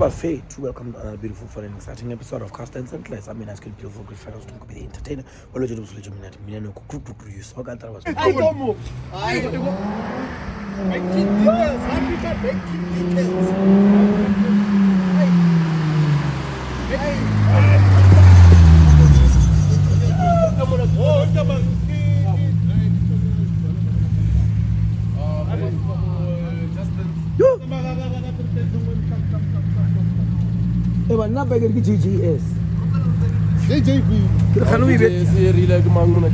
fair to welcome another beautiful, fun and exciting episode of Cast and Sentless. I mean, I can beautiful good fellows to be the entertainer. Well, you just let me know who you so got that was. But not better than GGS. JJB. Can we be like Manguna?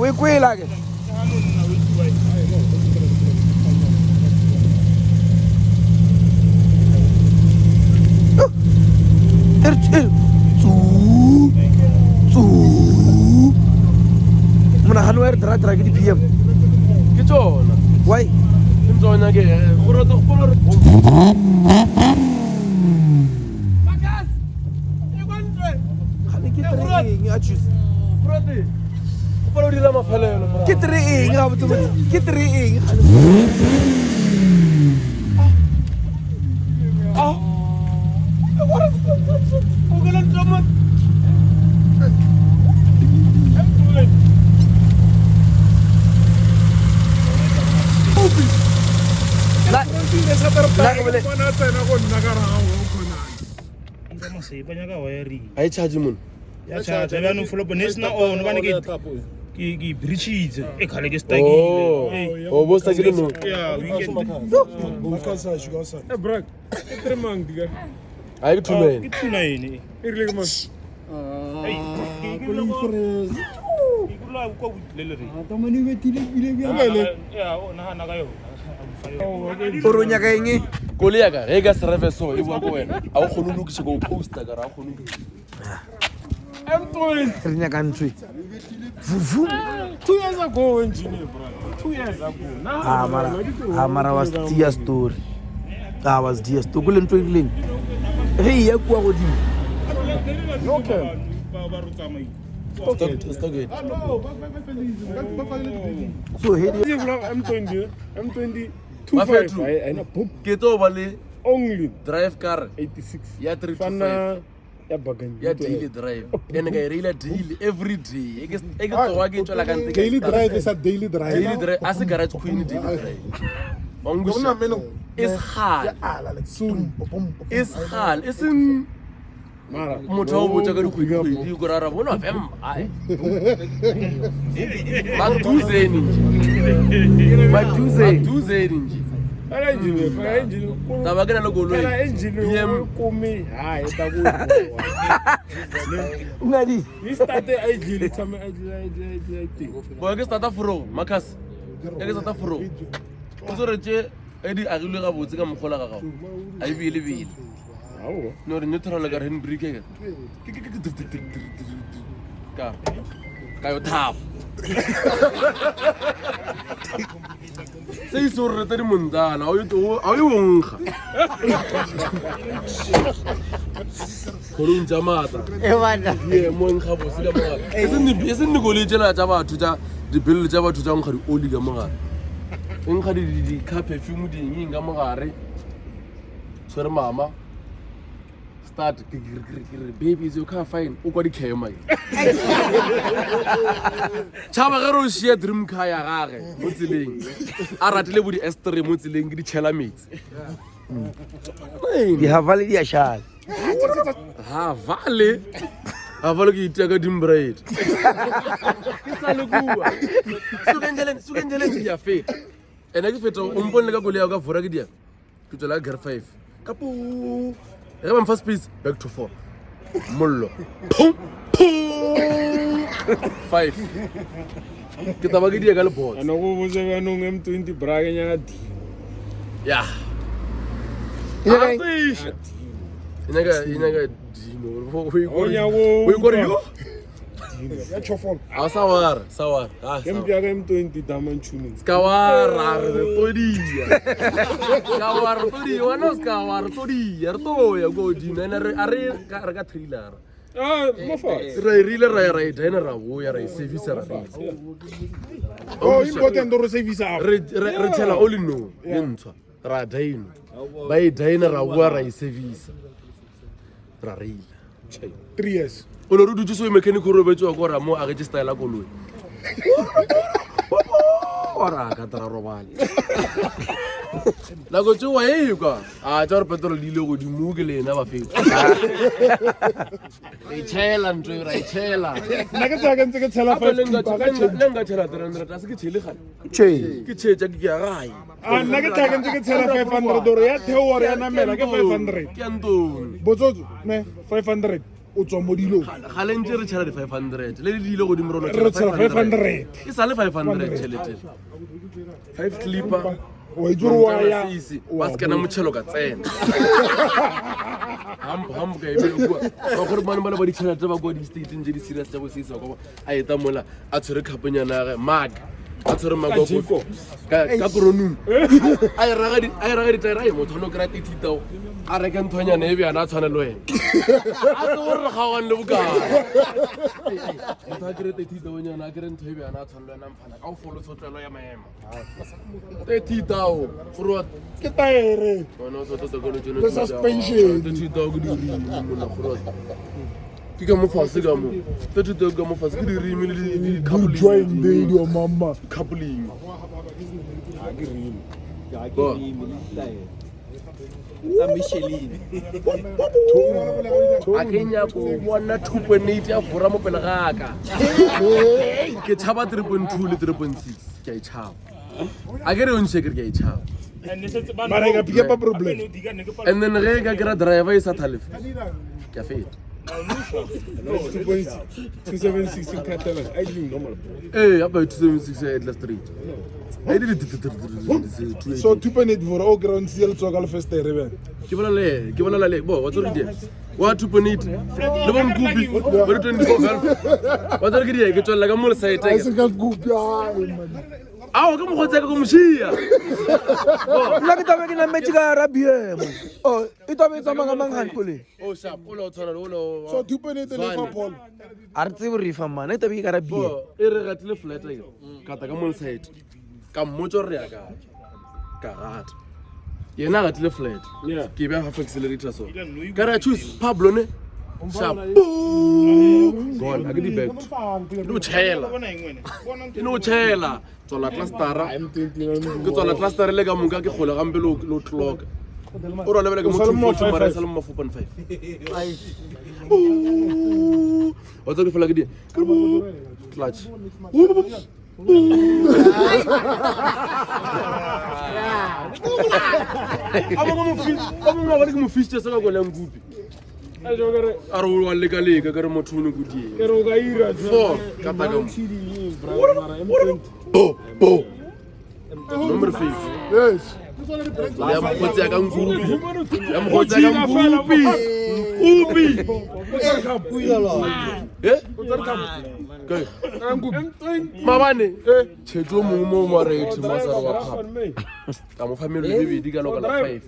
we quit like it. Muna hanwer dra di PM. Ke tsona. Why? Ke tsona ke go rata go pola. Bakas. E kontle. Khane ke treng a choose. Brate. Go pola di la mafelelo. Ke treng ga botse ke treng. What is this? We're gonna jump it. I charge him. Ya charge ba no follow bonus na on ba ne ke bridges e khale ke Oh, boss ta ke no. Yeah, weekend. Makasa shuga sa. Brak. Tremang diga. Ai ke tumen. Ke tuna ene. E rile ke mas. Ko le forest. Ke kula ko butlele re. Ta mani betile bile bia le. Ya, o na hana ka yo. Oronya ka eng? Kole ya ka e ka serve so e bua ko wena. A o khone lu ke se go poster ka ra khone. Trenya ka ntwe. Vuvu. 2 years ago engineer bro. 2 years ago. Mara was dear story. That was dear story. Go lento ileng. Hey, ya kwa go di. Okay. Stop it. So hey, M20 25 I na book ke to ba le only drive car 86 ya 325 fana ya bagan ya daily drive ene ga rile daily every day e ke tsowa ke tswela ka ntse daily drive is a daily drive as a garage queen daily drive ongusha is hard is hard isn't mara motho o botsa ka dikgwedi go rara bona fem ai Magduzeni ala engine taba ke na le goloi PM kome ha eta go ngadi ni start engine tame engine bo ke start fro Marcus ke start fro o so retse edi agilwe ga botse ka mogola ga gago a ibile awo no re neutral ka hand brake ka yo tap sei so re tedi montana a yo ngga kolong jamata bana ye mo ngga bose ka mogare e se nikole tsela tsa batho tsa dibill tsa batho tsa ngga di oli ka mogare ngga di ka perfume di eng ka mogare sore mama start baby is your car fine o kwa di khema chaba ga ro shia dream car ya gage mo tseleng a ratile bo di S3 mo tseleng ke di chela metsi di havale di a shala havale ke itaka dimbraid ke sa le bua sukenjele ya feta ena ke feta o mpone ka golea ka vora ke dia ke tsela gar 5 kapo ge ba mfa space back to 4 mollo pum pum 5 ke taba ke dia ka le bots ana go botse banong M20 bra ke nyaka di ya inaka dino we go yo ya chofol sawar ke mpya ka M20 diamond skawara todia wana skawara todia re toya go dino ene re ka trailer mo fa re rile ra ida ene ra boya ra service ra important ro service a re tshela all no ntshwa ra daino ba e daina ra bua ra service ra rile 3 years o lo re dutse so mechanic ro betswa go ra mo a ge style a koloi ora ka tara robale la go tsewa ka a tsa re petrol di ile go di muke lena ba fetsa e tshela ntwe ra e tshela nna ke tsaka ntse ke tshela 5 lenga tshela 300 a se ke tshele ga ke tshetsa ke ya gae nna ke tsaka ntse ke tshela 500 ore ya theory ya namela ke 500 ke antong botsotso ne 500 o tswa mo dilong ga le ntse re tshela di 500 le di ile go di mrono re tshela 500 e sa le 500 tšhelete 5 clipper wa itjoro wa ya ba se kana motšhelo ka tsena hambo ka ebe bua ba gore bana ba di tšhelete ba go di state nje di serious tsa bo sisa go a eta mola a tshwere khapenyana ga mag a tshwere mago ka koronung a raga di tira e motho no kra 30000 a re ka nthonyana e bjana a tshwanelo wena a tlo re ga wan le bokana motho a kre 30000 nyana a kre ntho e bjana a tshwanelo wena mfana ka o folo tsotlelo ya maemo 30000 for what ke taere bona o tsotso go le the suspension 30000 go di ri mona for what ke ka mo fase ka mo 30000 ka mo fase ke di ri mi le di you join the your mama coupling a ke rim a ke nya go bona 2.8 ya fora mo pele ga ka ke tshaba 3.2 le 3.6 ke a itshaba a ke re o nshekere ke a itshaba mara ga pick up problem and then ge ka kera driver e sa thalefe ke a feta 2.6 in Catalan I think normal about 276 at last street I did it so 2.8 for all ground seal tsoka le first day reben ke bola le bo wa tsore dia wa 2.8 le bon kupi ba 24 golf wa tsore ke dia ke tswela ka mo site I se ka kupi awa ke mogotse ka go moshia nna ke tabe ke na metsi ka RBM e tabe tsa manga mangani kole o sharp o lo tsona lo so 2.8 le fa Paul a re tsebe re fa mana e tabe ke ka RBM e re gatile flat ka ta ka mo site ka mmotso re ya ka gata yena gatile flat ke be half accelerator so ka ra choose Pablo ne sharp gone a ke di back no chela no chela tsola clustera ke tsola clustera le ka monka ke gola gampe lo clock o re lebele ke mo 240 mara sa le mo 4.5 ai o tso ke fela ke di clutch aba mo fish tsa ka go leng gupi a re wa leka ka re motho o ne go die ke ro ga ira 4 ka ta ka number 5 yes ya mkhotsi ka ngupi ya mkhotsi ka ngupi ngupi mabane tšhetso mongwe mo marethi masare wa phapa ka mo family le bedi ka lokala 5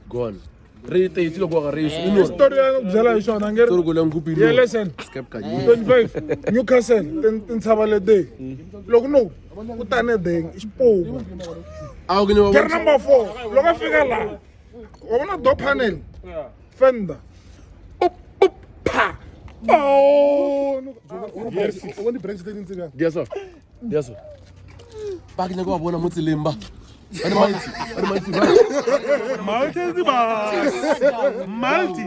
gone re teitile go ga reso ino story ya bzala ishona ngere tsoro go leng gupi yeah listen skep ka 25 Newcastle tintshaba le day loko no utane deng isipoku a o ke ne Gear number 4 loko fika la wa bona door panel fender pa oh no dia so ba ke ne go bona mo tseleng ba Malta is the boss. Malta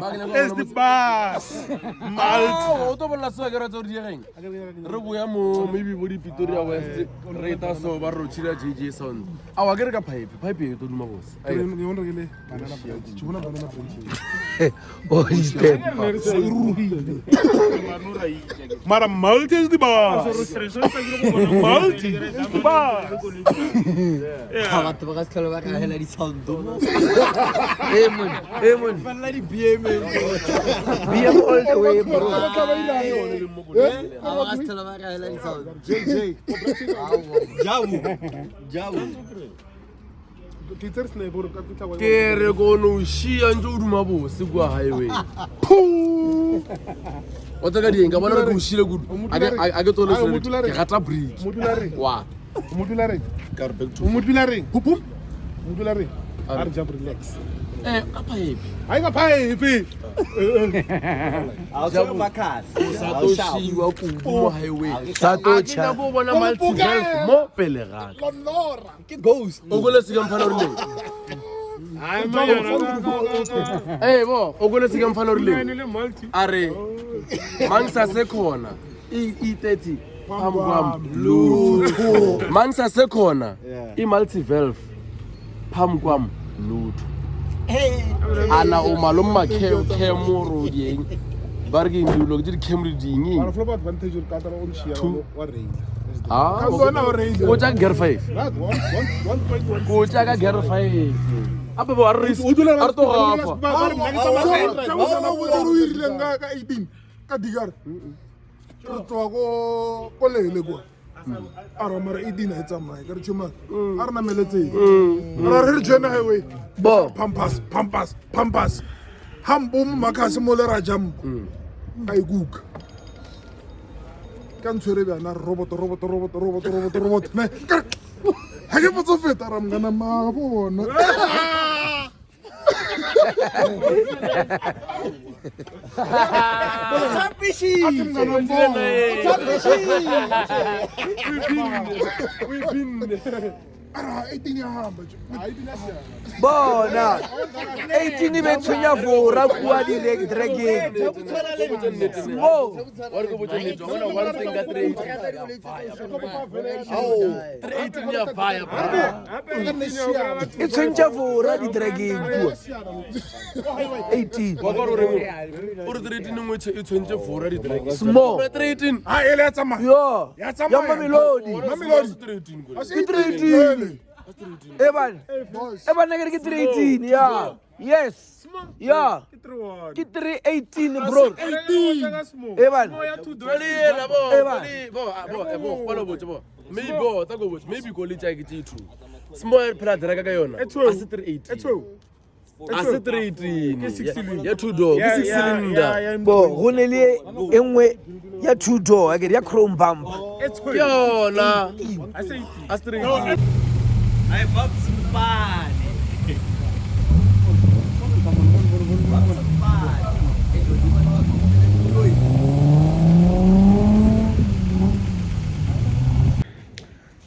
is the boss. Malta. O to bolla so ke ra tso di geng re boya mo maybe bo di Pretoria West re ta so ba ro tshira JJ Sound a wa ke re ka pipe e to duma boss Oh, he's dead. Mara Malta is the boss. Malta is the boss. Amen. BM all the way, bro. ke re go no shia ntse o duma bose kwa highway o tla ka di enga bona re go shile good a ke tole se ke gata bridge wa apa hivi satoshiwa kudu mo highway Satocha. bo bona multi-health mo pele ga o go le se ka mphana re le bo o go le se ka mphana re le are mangsa se khona E30 lutho mangsa se khona I multi-valve phambi kwam lutho ana o maloma kemo yeng ba re ke ndilo ke di camera ding o tsa gear 5 o tsa ka gear 5 apa ba re to gafa ara mara e dina e tsamaya ka re tshoma a re nameletseng ra re jena highway Bo. pampas hambo mo makase mo le ra jump ka ikuka ka ntshwere bana robot ne ha ke potso feta ra mngana mabona Bona 18 bethunya vora kwa di dragging oh wa re go botsa ne tsona one thing ka 318 ya fire itshwentsha vora di dragging kwa 18 wa ka re o re 318 ngwe e tshwentse fora di drag small 318 ha ele ya tsamaya yo ya ya tsamaya mamelodi ke 318 Eban negeri ke 318 ya yes ya ke 318 bro Eban maybe go le tsa ke tse 2 small phela drag ka yona a se 318 a se 318 ya 2 door ke 6 cylinder bo go ne le engwe ya 2 door akere ya chrome bumper yona a se 318 Hey, Bob's fun.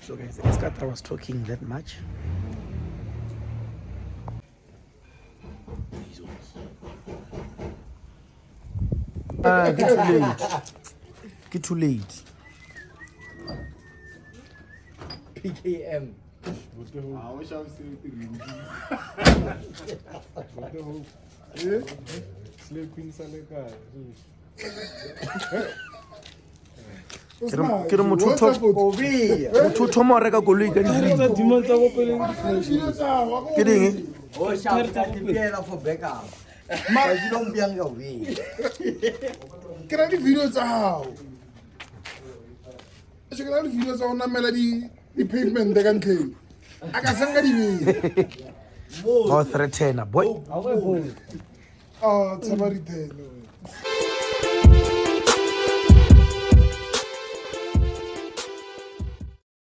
So guys, I thought I was talking that much. Get too late. PKM. I wish I was saying sleeping saleka. Ke re motho o thoma reka koloi ka di-green ke ding Oh, shout out to Pierre for backup. But you don't be on your way. ke ra di-video tsa gago ke ra di-video tsa go namela di-pavement ka ntlheng a ka seng ka dibele ba threatena boy tshaba rithene